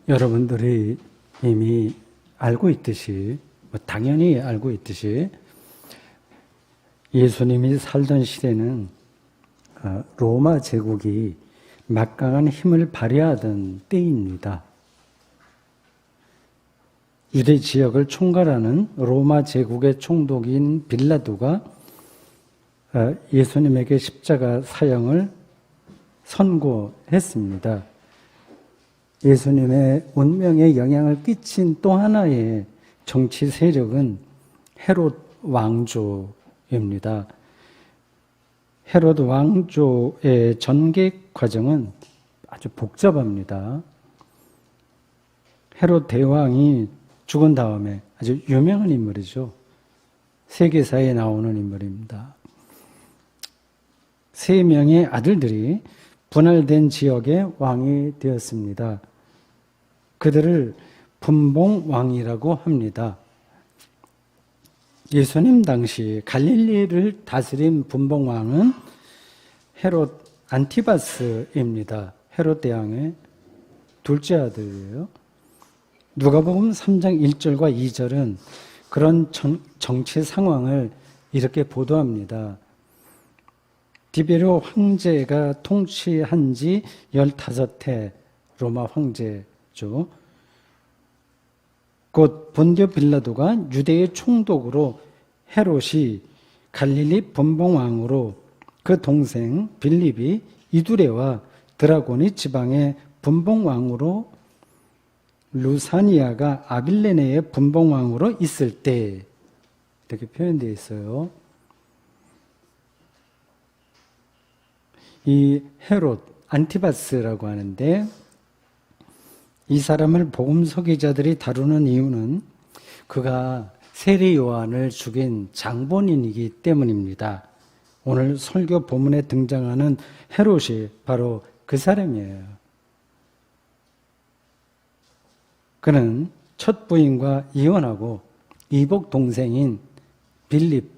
여러분들이 이미 알고 있듯이, 당연히 알고 있듯이 예수님이 살던 시대는 로마 제국이 막강한 힘을 발휘하던 때입니다. 유대 지역을 총괄하는 로마 제국의 총독인 빌라도가 예수님에게 십자가 사형을 선고했습니다. 예수님의 운명에 영향을 끼친 또 하나의 정치 세력은 헤롯 왕조입니다. 헤롯 왕조의 전개 과정은 아주 복잡합니다. 헤롯 대왕이 죽은 다음에 아주 유명한 인물이죠. 세계사에 나오는 인물입니다. 3명의 아들들이 분할된 지역의 왕이 되었습니다. 그들을 분봉왕이라고 합니다. 예수님 당시 갈릴리를 다스린 분봉왕은 헤롯 안티바스입니다. 헤롯 대왕의 둘째 아들이에요. 누가복음 3장 1절과 2절은 그런 정치 상황을 이렇게 보도합니다. 디베르 황제가 통치한 지 15해 로마 황제죠. 곧 본디오 빌라도가 유대의 총독으로 헤롯이 갈릴리 분봉왕으로 그 동생 빌립이 이두레와 드라고니 지방의 분봉왕으로 루사니아가 아빌레네의 분봉왕으로 있을 때 이렇게 표현되어 있어요. 이 헤롯 안티바스라고 하는데 이 사람을 복음 서기자들이 다루는 이유는 그가 세례 요한을 죽인 장본인이기 때문입니다. 오늘 설교 본문에 등장하는 헤롯이 바로 그 사람이에요. 그는 첫 부인과 이혼하고 이복 동생인 빌립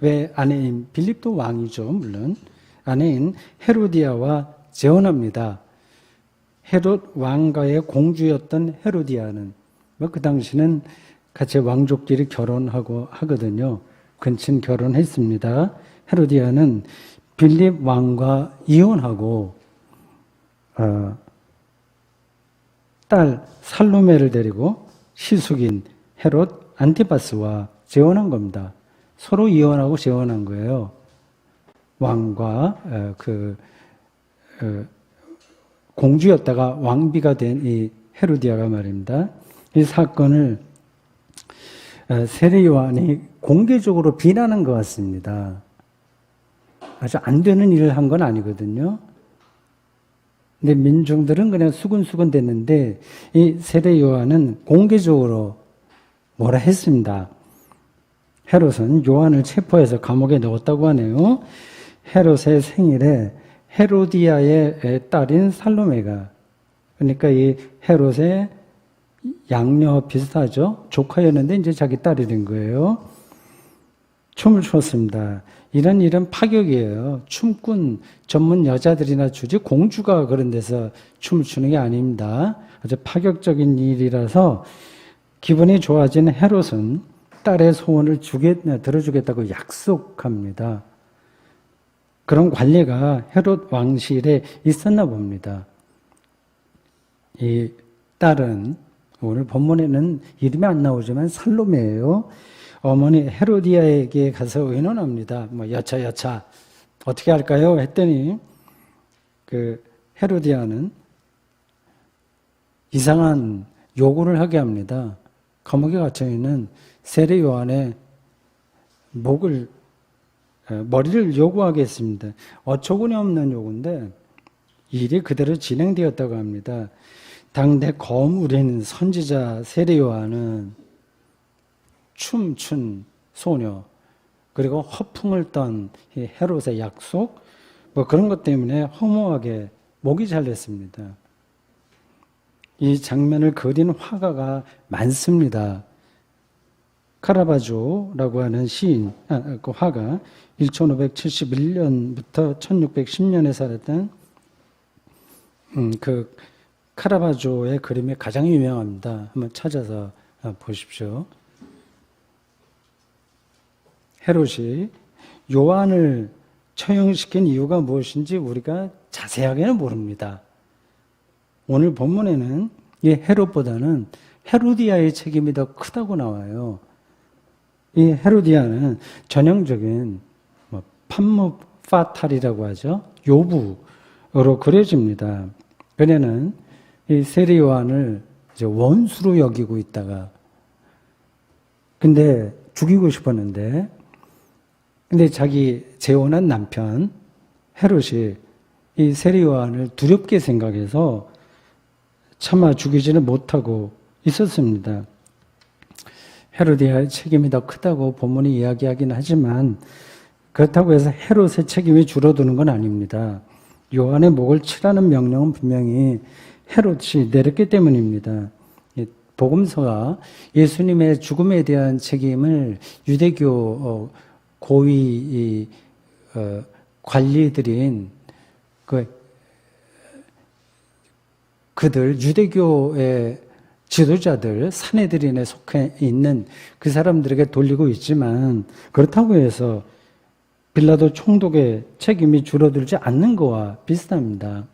왜 아내인 빌립도 왕이죠. 물론 아내인 헤로디아와 재혼합니다. 헤롯 왕가의 공주였던 헤로디아는 그 당시는 같이 왕족끼리 결혼하고 하거든요. 근친 결혼했습니다. 헤로디아는 빌립 왕과 이혼하고 딸 살로메를 데리고 시숙인 헤롯 안티바스와 재혼한 겁니다. 서로 이혼하고 재혼한 거예요. 왕과 공주였다가 왕비가 된 이 헤로디아가 말입니다. 이 사건을 세례 요한이 공개적으로 비난한 것 같습니다. 아주 안 되는 일을 한 건 아니거든요. 근데 민중들은 그냥 수근수근 됐는데 이 세례 요한은 공개적으로 뭐라 했습니다. 헤롯은 요한을 체포해서 감옥에 넣었다고 하네요. 헤롯의 생일에 헤로디아의 딸인 살로메가, 그러니까 이 헤롯의 양녀 비슷하죠. 조카였는데 이제 자기 딸이 된 거예요. 춤을 췄습니다. 이런 일은 파격이에요. 춤꾼 전문 여자들이나 주지 공주가 그런 데서 춤을 추는 게 아닙니다. 아주 파격적인 일이라서 기분이 좋아진 헤롯은 딸의 소원을 들어주겠다고 약속합니다. 그런 관례가 헤롯 왕실에 있었나 봅니다. 이 딸은 오늘 본문에는 이름이 안 나오지만 살로메예요. 어머니 헤로디아에게 가서 의논합니다. 여차 어떻게 할까요? 했더니 그 헤로디아는 이상한 요구를 하게 합니다. 감옥에 갇혀 있는 세례 요한의 머리를 요구하겠습니다. 어처구니 없는 요구인데 일이 그대로 진행되었다고 합니다. 당대 거물인 선지자 세례 요한은 춤춘 소녀, 그리고 허풍을 떤 헤롯의 약속, 그런 것 때문에 허무하게 목이 잘렸습니다. 이 장면을 그린 화가가 많습니다. 카라바조라고 하는 시인, 그 화가 1571년부터 1610년에 살았던 그 카라바조의 그림이 가장 유명합니다. 한번 찾아서 보십시오. 헤롯이 요한을 처형시킨 이유가 무엇인지 우리가 자세하게는 모릅니다. 오늘 본문에는 이 헤롯보다는 헤로디아의 책임이 더 크다고 나와요. 이 헤로디아는 전형적인 판무 파탈이라고 하죠. 요부로 그려집니다. 그녀는 이 세례 요한을 이제 원수로 여기고 있다가 근데 죽이고 싶었는데 근데 자기 재혼한 남편 헤롯이 이 세례 요한을 두렵게 생각해서 차마 죽이지는 못하고 있었습니다. 헤로디아의 책임이 더 크다고 본문이 이야기하긴 하지만 그렇다고 해서 헤롯의 책임이 줄어드는 건 아닙니다. 요한의 목을 치라는 명령은 분명히 헤롯이 내렸기 때문입니다. 복음서가 예수님의 죽음에 대한 책임을 유대교 고위 관리들인 그들 유대교의 지도자들 사내들인에 속해 있는 그 사람들에게 돌리고 있지만 그렇다고 해서 빌라도 총독의 책임이 줄어들지 않는 거와 비슷합니다.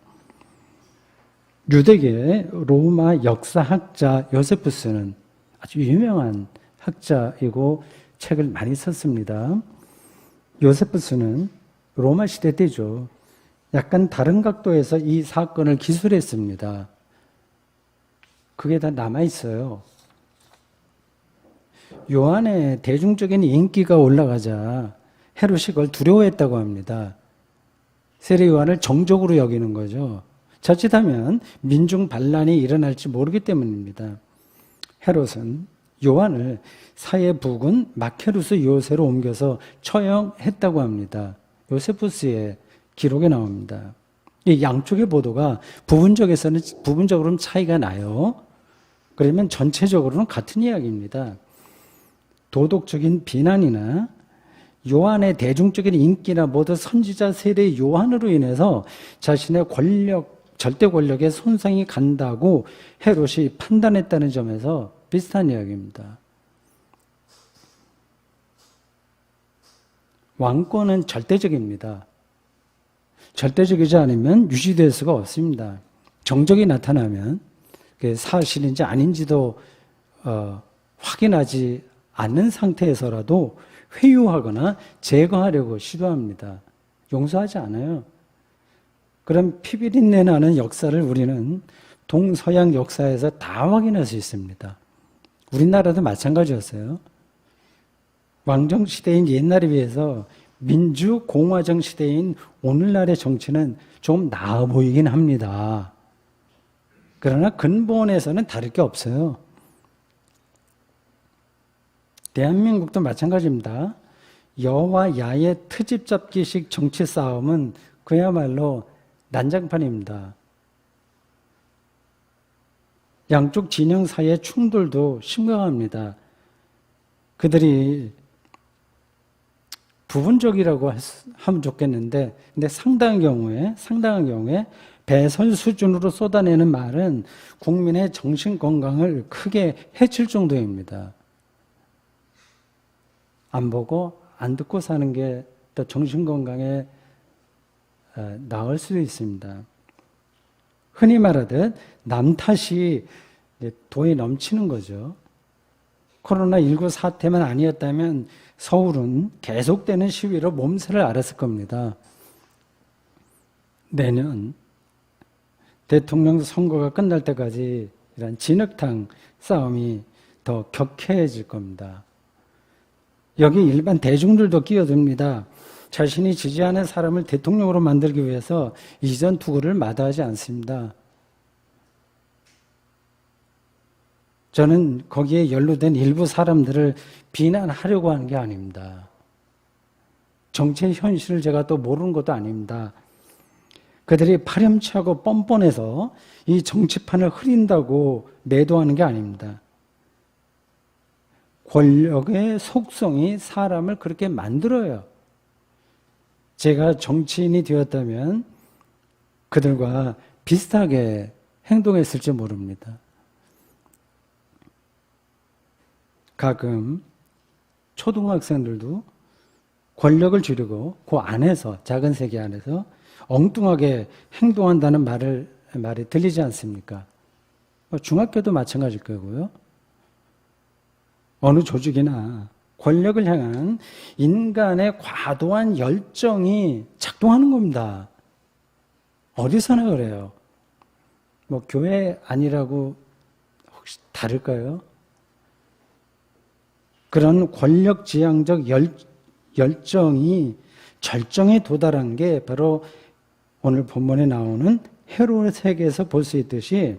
유대계 로마 역사학자 요세푸스는 아주 유명한 학자이고 책을 많이 썼습니다. 요세푸스는 로마 시대 때죠. 약간 다른 각도에서 이 사건을 기술했습니다. 그게 다 남아있어요. 요한의 대중적인 인기가 올라가자 헤롯이 그걸 두려워했다고 합니다. 세례 요한을 정적으로 여기는 거죠. 자칫하면 민중 반란이 일어날지 모르기 때문입니다. 헤롯은 요한을 사해 부근 마케루스 요새로 옮겨서 처형했다고 합니다. 요세푸스의 기록에 나옵니다. 이 양쪽의 보도가 부분적으로는 차이가 나요. 그러면 전체적으로는 같은 이야기입니다. 도덕적인 비난이나 요한의 대중적인 인기나 모두 선지자 세례 요한으로 인해서 자신의 절대 권력에 손상이 간다고 헤롯이 판단했다는 점에서 비슷한 이야기입니다. 왕권은 절대적입니다. 절대적이지 않으면 유지될 수가 없습니다. 정적이 나타나면 그게 사실인지 아닌지도 확인하지 않는 상태에서라도 회유하거나 제거하려고 시도합니다. 용서하지 않아요. 그럼 피비린내 나는 역사를 우리는 동서양 역사에서 다 확인할 수 있습니다. 우리나라도 마찬가지였어요. 왕정 시대인 옛날에 비해서 민주 공화정 시대인 오늘날의 정치는 좀 나아 보이긴 합니다. 그러나 근본에서는 다를 게 없어요. 대한민국도 마찬가지입니다. 여와 야의 트집 잡기식 정치 싸움은 그야말로 난장판입니다. 양쪽 진영 사이의 충돌도 심각합니다. 그들이 부분적이라고 하면 좋겠는데, 근데 상당한 경우에 배설 수준으로 쏟아내는 말은 국민의 정신 건강을 크게 해칠 정도입니다. 안 보고 안 듣고 사는 게 더 정신 건강에 나을 수도 있습니다. 흔히 말하듯 남 탓이 도에 넘치는 거죠. 코로나19 사태만 아니었다면 서울은 계속되는 시위로 몸살을 앓았을 겁니다. 내년 대통령 선거가 끝날 때까지 이런 진흙탕 싸움이 더 격해질 겁니다. 여기 일반 대중들도 끼어듭니다. 자신이 지지하는 사람을 대통령으로 만들기 위해서 이전 투구를 마다하지 않습니다. 저는 거기에 연루된 일부 사람들을 비난하려고 하는 게 아닙니다. 정치의 현실을 제가 또 모르는 것도 아닙니다. 그들이 파렴치하고 뻔뻔해서 이 정치판을 흐린다고 매도하는 게 아닙니다. 권력의 속성이 사람을 그렇게 만들어요. 제가 정치인이 되었다면 그들과 비슷하게 행동했을지 모릅니다. 가끔 초등학생들도 권력을 주려고 그 안에서, 작은 세계 안에서 엉뚱하게 행동한다는 말이 들리지 않습니까? 중학교도 마찬가지일 거고요. 어느 조직이나 권력을 향한 인간의 과도한 열정이 작동하는 겁니다. 어디서나 그래요. 교회 아니라고 혹시 다를까요? 그런 권력지향적 열정이 절정에 도달한 게 바로 오늘 본문에 나오는 헤롯 세계에서 볼 수 있듯이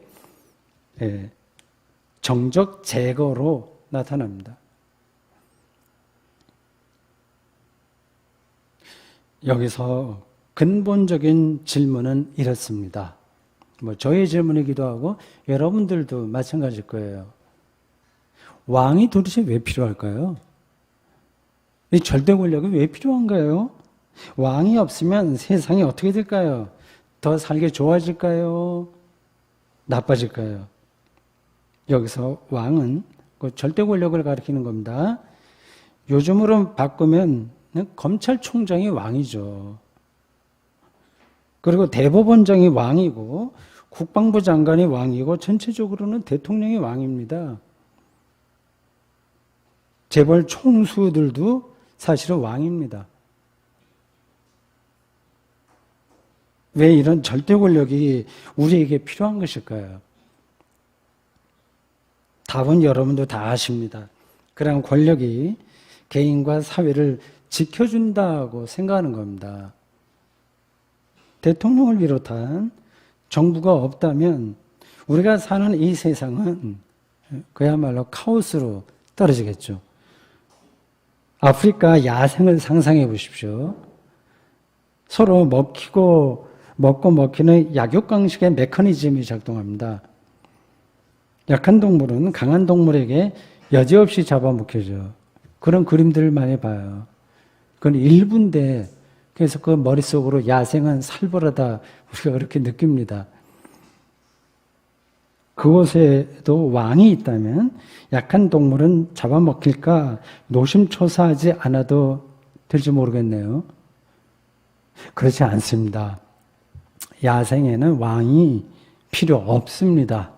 정적 제거로 나타납니다. 여기서 근본적인 질문은 이렇습니다. 저의 질문이기도 하고 여러분들도 마찬가지일 거예요. 왕이 도대체 왜 필요할까요? 이 절대 권력이 왜 필요한가요? 왕이 없으면 세상이 어떻게 될까요? 더 살기 좋아질까요? 나빠질까요? 여기서 왕은 그 절대 권력을 가리키는 겁니다. 요즘으로 바꾸면 검찰총장이 왕이죠. 그리고 대법원장이 왕이고 국방부 장관이 왕이고 전체적으로는 대통령이 왕입니다. 재벌 총수들도 사실은 왕입니다. 왜 이런 절대 권력이 우리에게 필요한 것일까요? 답은 여러분도 다 아십니다. 그런 권력이 개인과 사회를 지켜준다고 생각하는 겁니다. 대통령을 비롯한 정부가 없다면 우리가 사는 이 세상은 그야말로 카오스로 떨어지겠죠. 아프리카 야생을 상상해 보십시오. 서로 먹고 먹히는 약육강식의 메커니즘이 작동합니다. 약한 동물은 강한 동물에게 여지없이 잡아먹혀져. 그런 그림들을 많이 봐요. 그건 일부인데 그래서 그 머릿속으로 야생은 살벌하다 우리가 그렇게 느낍니다. 그곳에도 왕이 있다면 약한 동물은 잡아먹힐까 노심초사하지 않아도 될지 모르겠네요. 그렇지 않습니다. 야생에는 왕이 필요 없습니다.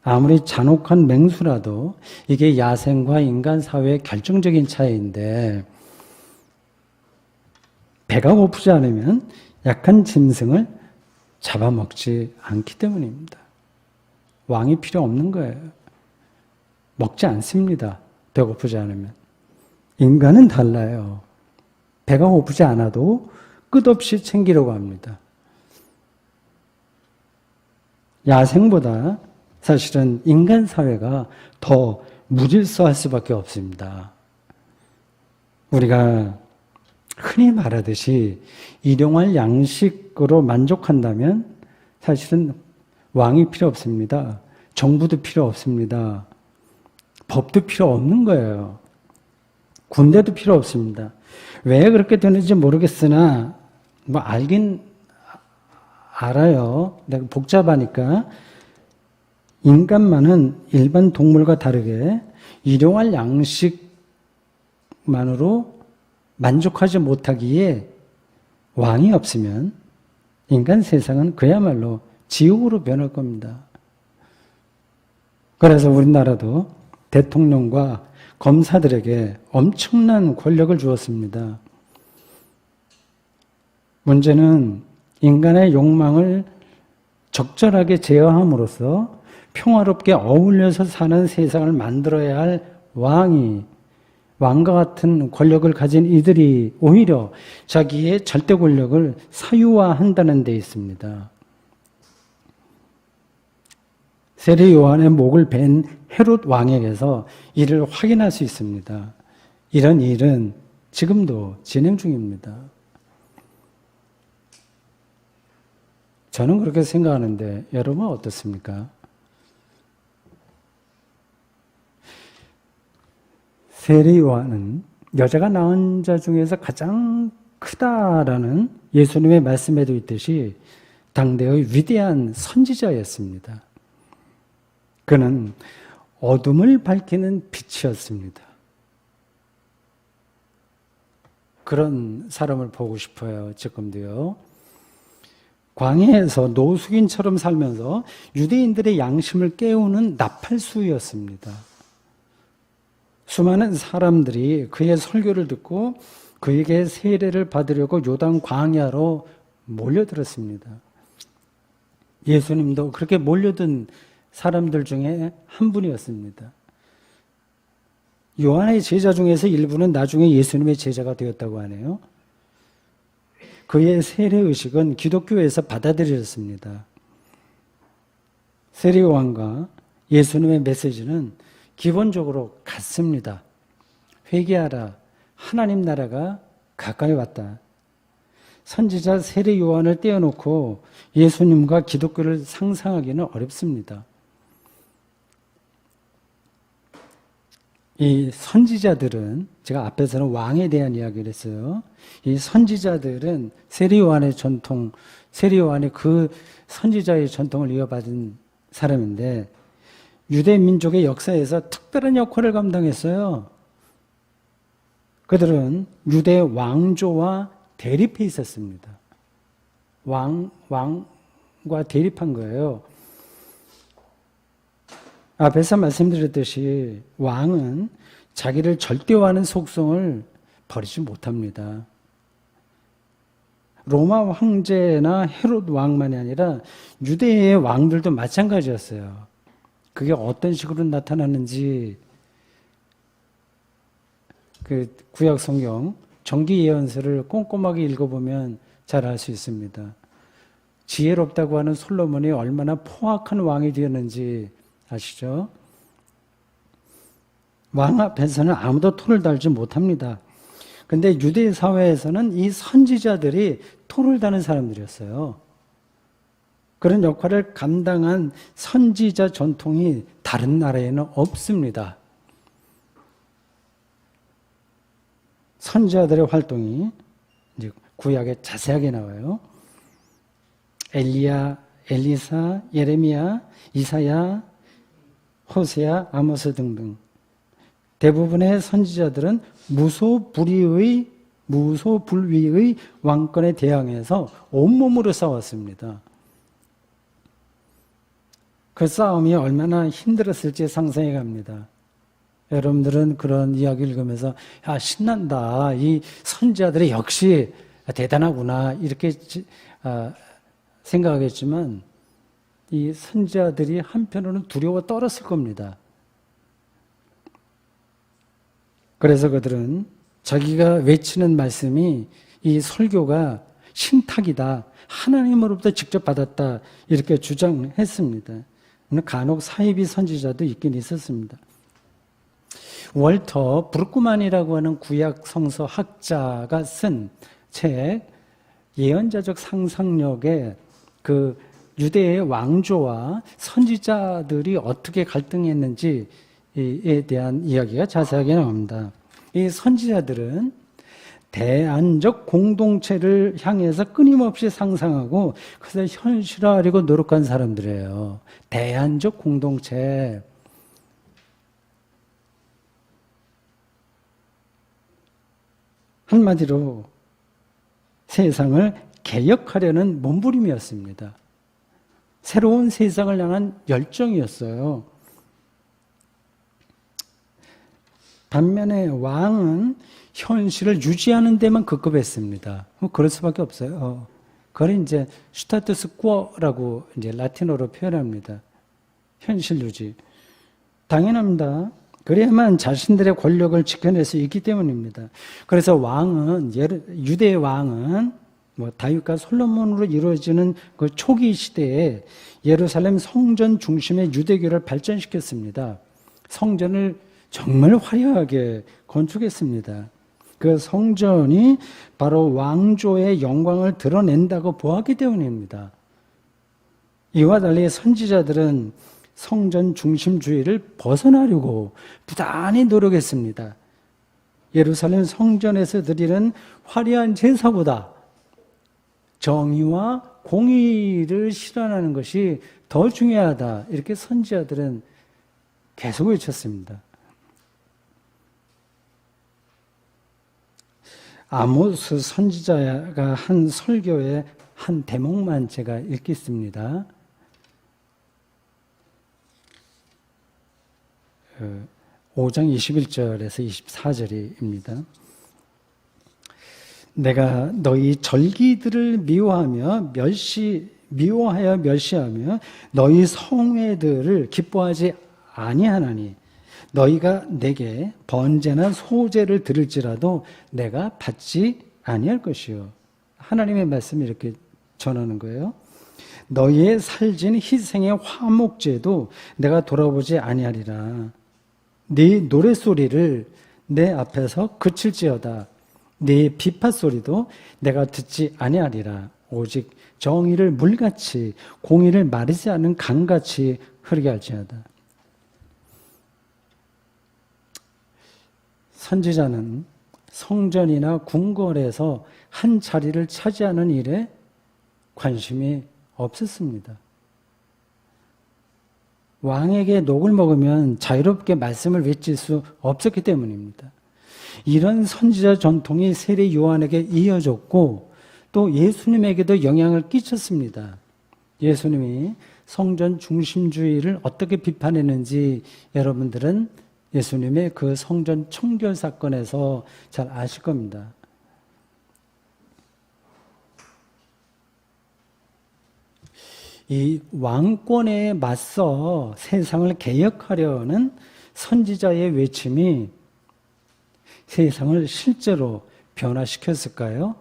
아무리 잔혹한 맹수라도 이게 야생과 인간 사회의 결정적인 차이인데 배가 고프지 않으면 약한 짐승을 잡아먹지 않기 때문입니다. 왕이 필요 없는 거예요. 먹지 않습니다. 배고프지 않으면. 인간은 달라요. 배가 고프지 않아도 끝없이 챙기려고 합니다. 야생보다 사실은 인간 사회가 더 무질서할 수밖에 없습니다. 우리가 흔히 말하듯이 일용할 양식으로 만족한다면 사실은 왕이 필요 없습니다. 정부도 필요 없습니다. 법도 필요 없는 거예요. 군대도 필요 없습니다. 왜 그렇게 되는지 모르겠으나 알긴 알아요. 내가 복잡하니까 인간만은 일반 동물과 다르게 일용할 양식만으로 만족하지 못하기에 왕이 없으면 인간 세상은 그야말로 지옥으로 변할 겁니다. 그래서 우리나라도 대통령과 검사들에게 엄청난 권력을 주었습니다. 문제는 인간의 욕망을 적절하게 제어함으로써 평화롭게 어울려서 사는 세상을 만들어야 할 왕과 같은 권력을 가진 이들이 오히려 자기의 절대 권력을 사유화한다는 데 있습니다. 세례 요한의 목을 벤 헤롯 왕에게서 이를 확인할 수 있습니다. 이런 일은 지금도 진행 중입니다. 저는 그렇게 생각하는데 여러분은 어떻습니까? 세례 요한은 여자가 낳은 자 중에서 가장 크다라는 예수님의 말씀에도 있듯이 당대의 위대한 선지자였습니다. 그는 어둠을 밝히는 빛이었습니다. 그런 사람을 보고 싶어요. 지금도요. 광야에서 노숙인처럼 살면서 유대인들의 양심을 깨우는 나팔수였습니다. 수많은 사람들이 그의 설교를 듣고 그에게 세례를 받으려고 요단 광야로 몰려들었습니다. 예수님도 그렇게 몰려든 사람들 중에 한 분이었습니다. 요한의 제자 중에서 일부는 나중에 예수님의 제자가 되었다고 하네요. 그의 세례의식은 기독교에서 받아들여졌습니다. 세례요한과 예수님의 메시지는 기본적으로 같습니다. 회개하라. 하나님 나라가 가까이 왔다. 선지자 세례요한을 떼어놓고 예수님과 기독교를 상상하기는 어렵습니다. 이 선지자들은, 제가 앞에서는 왕에 대한 이야기를 했어요. 이 선지자들은 세례요한의 전통, 세례요한이 그 선지자의 전통을 이어받은 사람인데 유대 민족의 역사에서 특별한 역할을 감당했어요. 그들은 유대 왕조와 대립해 있었습니다. 왕과 대립한 거예요. 앞에서 말씀드렸듯이 왕은 자기를 절대화하는 속성을 버리지 못합니다. 로마 황제나 헤롯 왕만이 아니라 유대의 왕들도 마찬가지였어요. 그게 어떤 식으로 나타나는지 그 구약 성경 정기 예언서를 꼼꼼하게 읽어보면 잘 알 수 있습니다. 지혜롭다고 하는 솔로몬이 얼마나 포악한 왕이 되었는지 아시죠? 왕 앞에서는 아무도 토를 달지 못합니다. 근데 유대 사회에서는 이 선지자들이 토를 다는 사람들이었어요. 그런 역할을 감당한 선지자 전통이 다른 나라에는 없습니다. 선지자들의 활동이 이제 구약에 자세하게 나와요. 엘리야, 엘리사, 예레미야, 이사야, 호세야, 아모스 등등. 대부분의 선지자들은 무소불위의 왕권에 대항해서 온몸으로 싸웠습니다. 그 싸움이 얼마나 힘들었을지 상상해 갑니다. 여러분들은 그런 이야기 읽으면서 야, 신난다. 이 선지자들이 역시 대단하구나. 이렇게 생각하겠지만 이 선지자들이 한편으로는 두려워 떨었을 겁니다. 그래서 그들은 자기가 외치는 말씀이 이 설교가 신탁이다. 하나님으로부터 직접 받았다. 이렇게 주장했습니다. 간혹 사이비 선지자도 있긴 있었습니다. 월터 브루크만이라고 하는 구약 성서 학자가 쓴 책 예언자적 상상력의 그 유대의 왕조와 선지자들이 어떻게 갈등했는지에 대한 이야기가 자세하게 나옵니다. 이 선지자들은 대안적 공동체를 향해서 끊임없이 상상하고 그것을 현실화하려고 노력한 사람들이에요. 대안적 공동체. 한마디로 세상을 개혁하려는 몸부림이었습니다. 새로운 세상을 향한 열정이었어요. 반면에 왕은 현실을 유지하는 데만 급급했습니다. 그럴 수밖에 없어요. 그걸 이제 스타투스 쿼라고 이제 라틴어로 표현합니다. 현실 유지. 당연합니다. 그래야만 자신들의 권력을 지켜낼 수 있기 때문입니다. 그래서 왕은, 유대의 왕은 다윗과 솔로몬으로 이루어지는 그 초기 시대에 예루살렘 성전 중심의 유대교를 발전시켰습니다. 성전을 정말 화려하게 건축했습니다. 그 성전이 바로 왕조의 영광을 드러낸다고 보았기 때문입니다. 이와 달리 선지자들은 성전 중심주의를 벗어나려고 부단히 노력했습니다. 예루살렘 성전에서 드리는 화려한 제사보다 정의와 공의를 실현하는 것이 더 중요하다. 이렇게 선지자들은 계속 외쳤습니다. 아모스 선지자가 한 설교의 한 대목만 제가 읽겠습니다. 5장 21절에서 24절입니다. 내가 너희 절기들을 미워하여 멸시하며 너희 성회들을 기뻐하지 아니하나니 너희가 내게 번제나 소제를 드릴지라도 내가 받지 아니할 것이요. 하나님의 말씀이 이렇게 전하는 거예요. 너희의 살진 희생의 화목제도 내가 돌아보지 아니하리라. 네 노랫소리를 내 앞에서 그칠지어다. 네 비파소리도 내가 듣지 아니하리라. 오직 정의를 물같이 공의를 마르지 않은 강같이 흐르게 할지어다. 선지자는 성전이나 궁궐에서 한 자리를 차지하는 일에 관심이 없었습니다. 왕에게 녹을 먹으면 자유롭게 말씀을 외칠 수 없었기 때문입니다. 이런 선지자 전통이 세례 요한에게 이어졌고 또 예수님에게도 영향을 끼쳤습니다. 예수님이 성전 중심주의를 어떻게 비판했는지 여러분들은 예수님의 그 성전 청결 사건에서 잘 아실 겁니다. 이 왕권에 맞서 세상을 개혁하려는 선지자의 외침이 세상을 실제로 변화시켰을까요?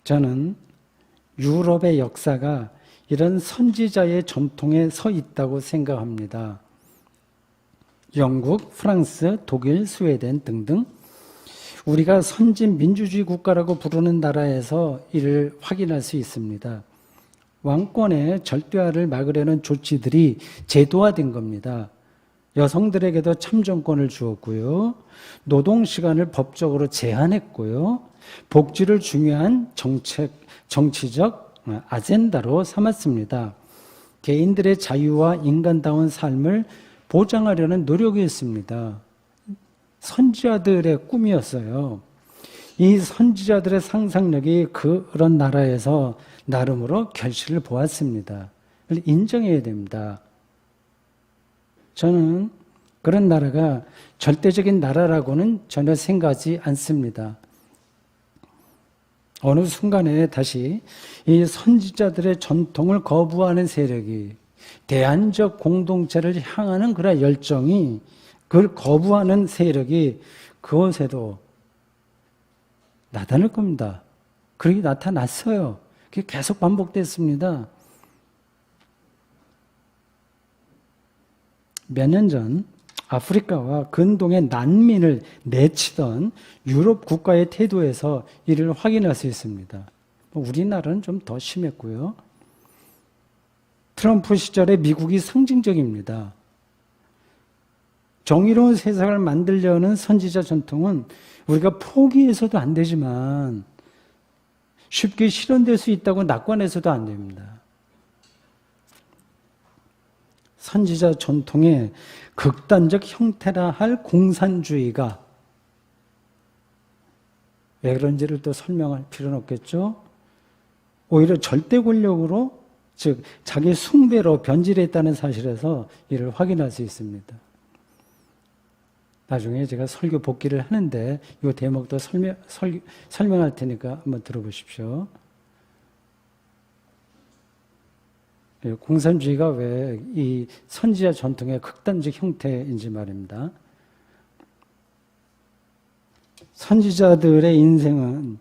저는 유럽의 역사가 이런 선지자의 전통에 서 있다고 생각합니다. 영국, 프랑스, 독일, 스웨덴 등등 우리가 선진 민주주의 국가라고 부르는 나라에서 이를 확인할 수 있습니다. 왕권의 절대화를 막으려는 조치들이 제도화된 겁니다. 여성들에게도 참정권을 주었고요. 노동시간을 법적으로 제한했고요. 복지를 중요한 정치적 아젠다로 삼았습니다. 개인들의 자유와 인간다운 삶을 보장하려는 노력이었습니다. 선지자들의 꿈이었어요. 이 선지자들의 상상력이 그런 나라에서 나름으로 결실을 보았습니다. 인정해야 됩니다. 저는 그런 나라가 절대적인 나라라고는 전혀 생각하지 않습니다. 어느 순간에 다시 이 선지자들의 전통을 거부하는 세력이 대안적 공동체를 향하는 그런 열정이 그걸 거부하는 세력이 그곳에도 나타날 겁니다. 그렇게 나타났어요. 그게 계속 반복됐습니다. 몇 년 전 아프리카와 근동의 난민을 내치던 유럽 국가의 태도에서 이를 확인할 수 있습니다. 우리나라는 좀 더 심했고요. 트럼프 시절에 미국이 상징적입니다. 정의로운 세상을 만들려는 선지자 전통은 우리가 포기해서도 안 되지만 쉽게 실현될 수 있다고 낙관해서도 안 됩니다. 선지자 전통의 극단적 형태라 할 공산주의가 왜 그런지를 또 설명할 필요는 없겠죠. 오히려 절대 권력으로 즉 자기 숭배로 변질했다는 사실에서 이를 확인할 수 있습니다. 나중에 제가 설교 복기를 하는데 이 대목도 설명할 테니까 한번 들어보십시오. 공산주의가 왜 이 선지자 전통의 극단적 형태인지 말입니다. 선지자들의 인생은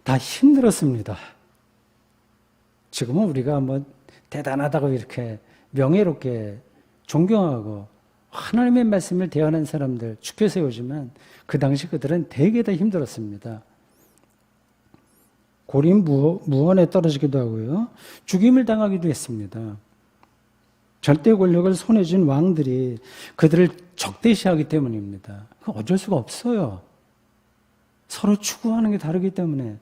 다 힘들었습니다. 지금은 우리가 뭐 대단하다고 이렇게 명예롭게 존경하고 하나님의 말씀을 대하는 사람들 축켜 세우지만 그 당시 그들은 되게 다 힘들었습니다. 고림 무원에 떨어지기도 하고요. 죽임을 당하기도 했습니다. 절대 권력을 손에 쥔 왕들이 그들을 적대시하기 때문입니다. 어쩔 수가 없어요. 서로 추구하는 게 다르기 때문에.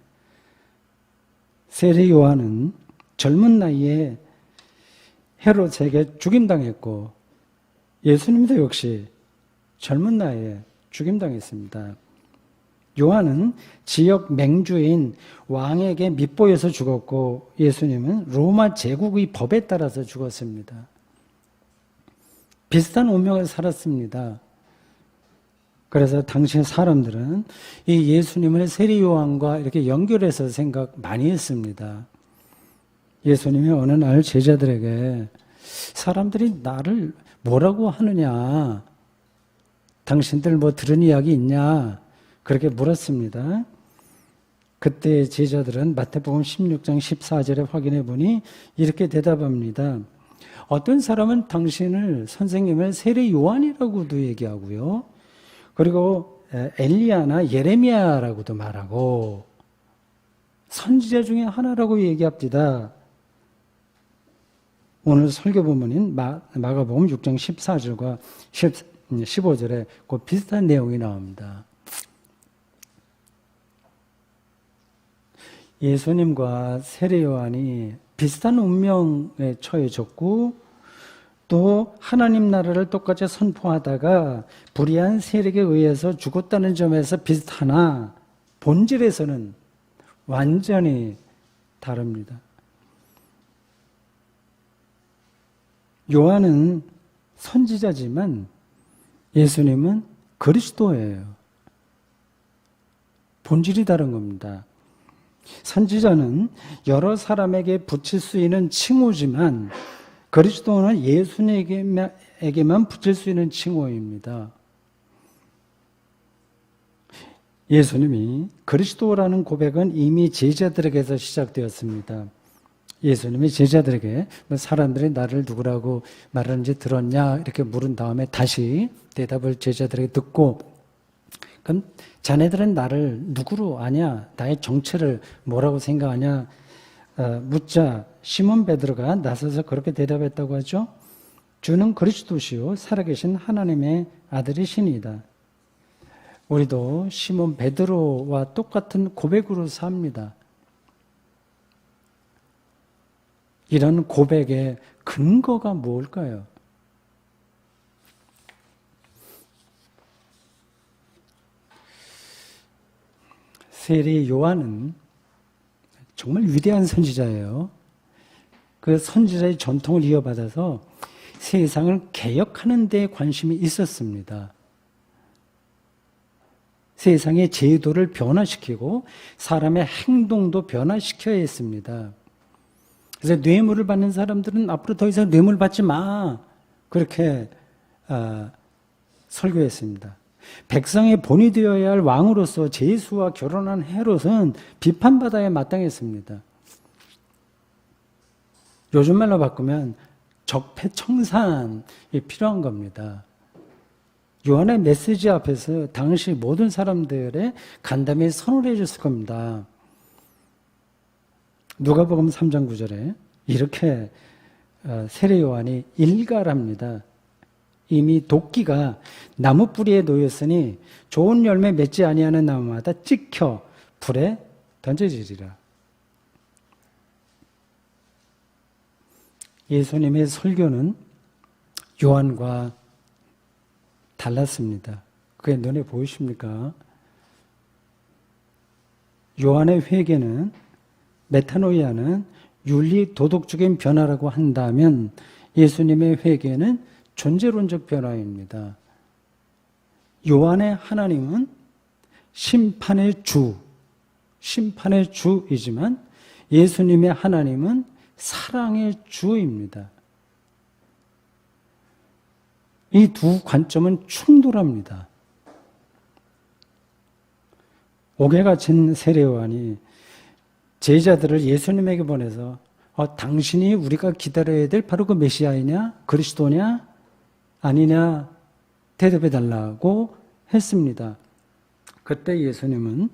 세례 요한은 젊은 나이에 헤롯에게 죽임당했고 예수님도 역시 젊은 나이에 죽임당했습니다. 요한은 지역 맹주인 왕에게 밉보여서 죽었고 예수님은 로마 제국의 법에 따라서 죽었습니다. 비슷한 운명을 살았습니다. 그래서 당시 사람들은 이 예수님을 세례 요한과 이렇게 연결해서 생각 많이 했습니다. 예수님이 어느 날 제자들에게 사람들이 나를 뭐라고 하느냐? 당신들 뭐 들은 이야기 있냐? 그렇게 물었습니다. 그때 제자들은 마태복음 16장 14절에 확인해 보니 이렇게 대답합니다. 어떤 사람은 당신을 선생님을 세례 요한이라고도 얘기하고요. 그리고 엘리야나 예레미야라고도 말하고 선지자 중에 하나라고 얘기합니다. 오늘 설교 본문인 마가복음 6장 14절과 15절에 그 비슷한 내용이 나옵니다. 예수님과 세례 요한이 비슷한 운명에 처해졌고 또 하나님 나라를 똑같이 선포하다가 불의한 세력에 의해서 죽었다는 점에서 비슷하나 본질에서는 완전히 다릅니다. 요한은 선지자지만 예수님은 그리스도예요. 본질이 다른 겁니다. 선지자는 여러 사람에게 붙일 수 있는 칭호지만 그리스도는 예수님에게만 붙일 수 있는 칭호입니다. 예수님이 그리스도라는 고백은 이미 제자들에게서 시작되었습니다. 예수님이 제자들에게 사람들이 나를 누구라고 말하는지 들었냐 이렇게 물은 다음에 다시 대답을 제자들에게 듣고 그럼 자네들은 나를 누구로 아냐? 나의 정체를 뭐라고 생각하냐? 묻자 시몬 베드로가 나서서 그렇게 대답했다고 하죠. 주는 그리스도시요 살아계신 하나님의 아들이시니이다. 우리도 시몬 베드로와 똑같은 고백으로 삽니다. 이런 고백의 근거가 뭘까요? 세례 요한은 정말 위대한 선지자예요. 그 선지자의 전통을 이어받아서 세상을 개혁하는 데 관심이 있었습니다. 세상의 제도를 변화시키고 사람의 행동도 변화시켜야 했습니다. 그래서 뇌물을 받는 사람들은 앞으로 더 이상 뇌물 받지 마. 그렇게 설교했습니다. 백성의 본이 되어야 할 왕으로서 제수와 결혼한 헤롯은 비판받아야 마땅했습니다. 요즘 말로 바꾸면 적폐청산이 필요한 겁니다. 요한의 메시지 앞에서 당시 모든 사람들의 간담회 선언을 해줬을 겁니다. 누가복음 3장 9절에 이렇게 세례 요한이 일갈합니다. 이미 도끼가 나무 뿌리에 놓였으니 좋은 열매 맺지 아니하는 나무마다 찍혀 불에 던져지리라. 예수님의 설교는 요한과 달랐습니다. 그게 눈에 보이십니까? 요한의 회개는 메타노이아는 윤리 도덕적인 변화라고 한다면 예수님의 회개는 존재론적 변화입니다. 요한의 하나님은 심판의 주이지만 예수님의 하나님은 사랑의 주입니다. 이 두 관점은 충돌합니다. 옥에 갇힌 세례 요한이 제자들을 예수님에게 보내서 당신이 우리가 기다려야 될 바로 그 메시아이냐? 그리스도냐? 아니냐? 대답해달라고 했습니다. 그때 예수님은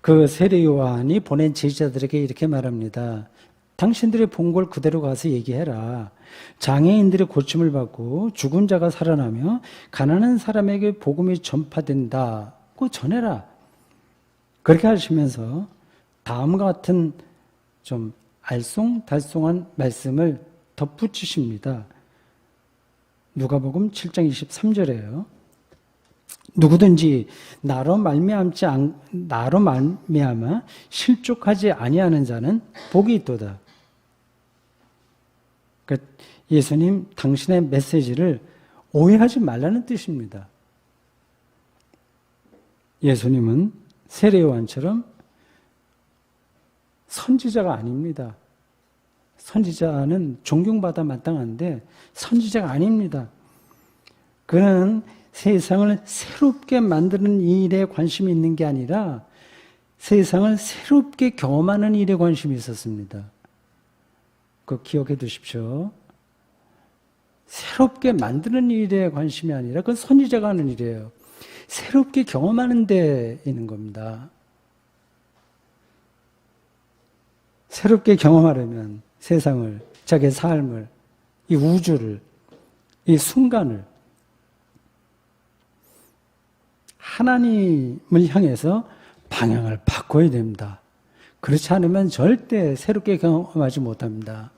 그 세례 요한이 보낸 제자들에게 이렇게 말합니다. 당신들이 본 걸 그대로 가서 얘기해라. 장애인들이 고침을 받고 죽은 자가 살아나며 가난한 사람에게 복음이 전파된다고 전해라. 그렇게 하시면서 다음과 같은 좀 알쏭달쏭한 말씀을 덧붙이십니다. 누가복음 7장 23절이에요. 누구든지 나로 말미암아 실족하지 아니하는 자는 복이 있도다. 그러니까 예수님 당신의 메시지를 오해하지 말라는 뜻입니다. 예수님은 세례요한처럼 선지자가 아닙니다. 선지자는 존경받아 마땅한데 선지자가 아닙니다. 그는 세상을 새롭게 만드는 일에 관심이 있는 게 아니라 세상을 새롭게 경험하는 일에 관심이 있었습니다. 그거 기억해 두십시오. 새롭게 만드는 일에 관심이 아니라 그건 선지자가 하는 일이에요. 새롭게 경험하는 데 있는 겁니다. 새롭게 경험하려면 세상을, 자기의 삶을, 이 우주를, 이 순간을 하나님을 향해서 방향을 바꿔야 됩니다. 그렇지 않으면 절대 새롭게 경험하지 못합니다.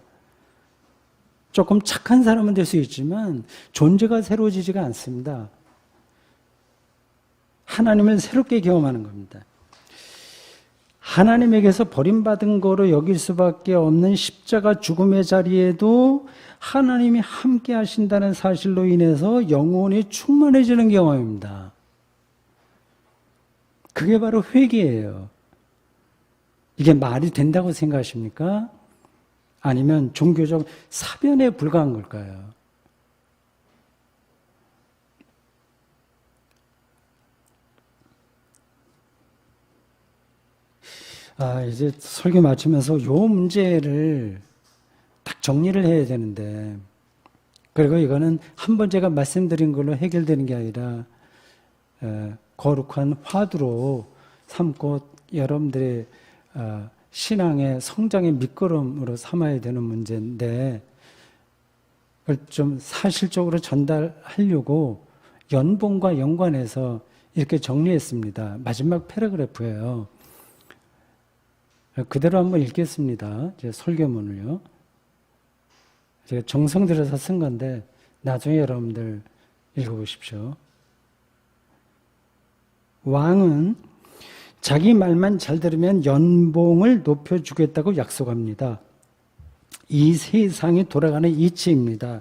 조금 착한 사람은 될 수 있지만 존재가 새로워지지가 않습니다. 하나님을 새롭게 경험하는 겁니다. 하나님에게서 버림받은 거로 여길 수밖에 없는 십자가 죽음의 자리에도 하나님이 함께 하신다는 사실로 인해서 영혼이 충만해지는 경험입니다. 그게 바로 회개예요. 이게 말이 된다고 생각하십니까? 아니면 종교적 사변에 불과한 걸까요? 이제 설교 마치면서 요 문제를 딱 정리를 해야 되는데, 그리고 이거는 한번 제가 말씀드린 걸로 해결되는 게 아니라 거룩한 화두로 삼고 여러분들의 신앙의 성장의 밑거름으로 삼아야 되는 문제인데, 그걸 좀 사실적으로 전달하려고 연봉과 연관해서 이렇게 정리했습니다. 마지막 패러그래프예요. 그대로 한번 읽겠습니다. 제 설교문을요. 제가 정성 들여서 쓴 건데 나중에 여러분들 읽어보십시오. 왕은 자기 말만 잘 들으면 연봉을 높여주겠다고 약속합니다. 이 세상이 돌아가는 이치입니다.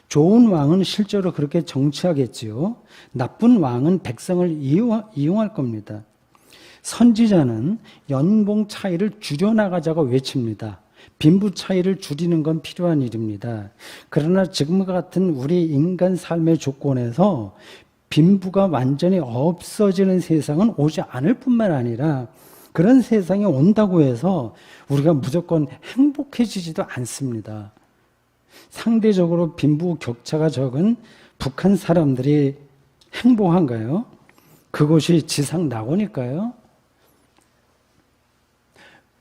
좋은 왕은 실제로 그렇게 정치하겠지요. 나쁜 왕은 백성을 이용할 겁니다. 선지자는 연봉 차이를 줄여나가자고 외칩니다. 빈부 차이를 줄이는 건 필요한 일입니다. 그러나 지금과 같은 우리 인간 삶의 조건에서 빈부가 완전히 없어지는 세상은 오지 않을 뿐만 아니라 그런 세상이 온다고 해서 우리가 무조건 행복해지지도 않습니다. 상대적으로 빈부 격차가 적은 북한 사람들이 행복한가요? 그곳이 지상 낙원일까요?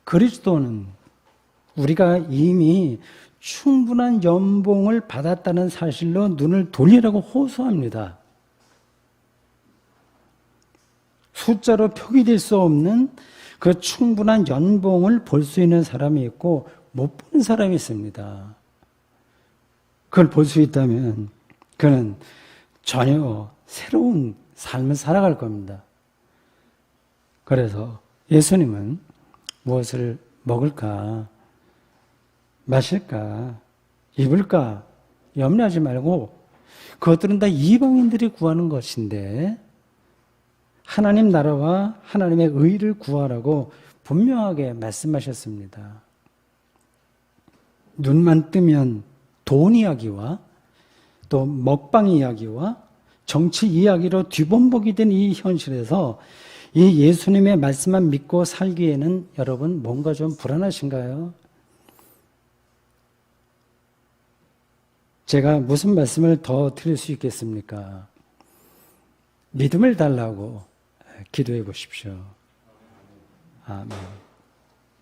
그리스도는 우리가 이미 충분한 연봉을 받았다는 사실로 눈을 돌리라고 호소합니다. 숫자로 표기될 수 없는 그 충분한 연봉을 볼 수 있는 사람이 있고 못 보는 사람이 있습니다. 그걸 볼 수 있다면 그는 전혀 새로운 삶을 살아갈 겁니다. 그래서 예수님은 무엇을 먹을까, 마실까, 입을까 염려하지 말고 그것들은 다 이방인들이 구하는 것인데 하나님 나라와 하나님의 의를 구하라고 분명하게 말씀하셨습니다. 눈만 뜨면 돈 이야기와 또 먹방 이야기와 정치 이야기로 뒤범벅이 된 이 현실에서 이 예수님의 말씀만 믿고 살기에는 여러분 뭔가 좀 불안하신가요? 제가 무슨 말씀을 더 드릴 수 있겠습니까? 믿음을 달라고 기도해 보십시오. 아멘.